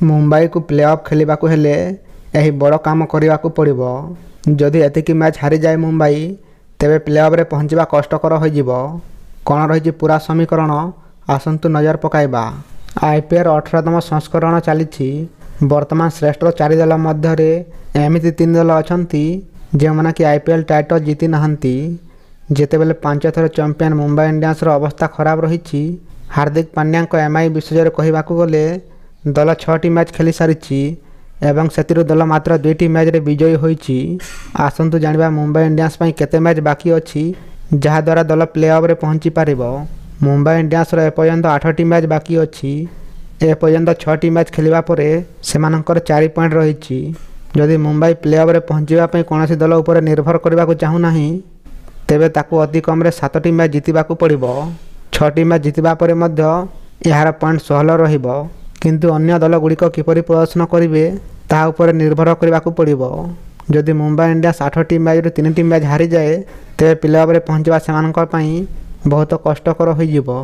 मुंबई को play of खेलिबाकु हेले यही बड़ काम करने पड़ो। जदि एतिकी मैच हारी जाए मुंबई तेबे प्ले ऑफ रे पहुँचवा कष्टकर हो कौन रही पूरा समीकरण आसतु नजर पकाइबा। आईपीएल 18तम संस्करण चली वर्तमान श्रेष्ठ 4 दल मध्य एमती 3 दल अच्छा जो मैंने कि आईपीएल टाइटल जीति नहांती। जितेबले 5 थर चैंपियन मुंबई इंडियंस अवस्था खराब रही। हार्दिक पांड्या एमआई विषय कहवाक गले दल 6टी मैच खेली सारी एवं से दल मात्र 2टी मैच रे विजयी होईची। आसतु जानिबा मुंबई इंडियंस पई केते मैच बाकी अछि जहाद्वारा दल प्ले ऑफ रे पहुँची पारिबो। मुंबई इंडियंस एपर्यंत 8टी मैच बाकी अछि। एपर्यंत 6टी मैच खेलिबा परे सेमानकर 4 पॉइंट रही। जदि मुंबई प्ले ऑफ रे पहुँचवा कौन दल उपर निर्भर करने चाहूना तेबे ताकू अति कम 7टी मैच जीतवाक पड़ो। 6टी मैच जीतवा परे मध्य यार पॉइंट 16 रहिबो। किंतु अन्य दल गुड़िक किपरि प्रदर्शन करेंगे ता उपर निर्भर करने पड़ो। जदि मुंबई इंडियंस 8टी मैच रू 3टी मैच हारी जाए तेबे प्ले ऑफ रे पहुँचवा सेमानकर पई बहुत कष्टकर हो।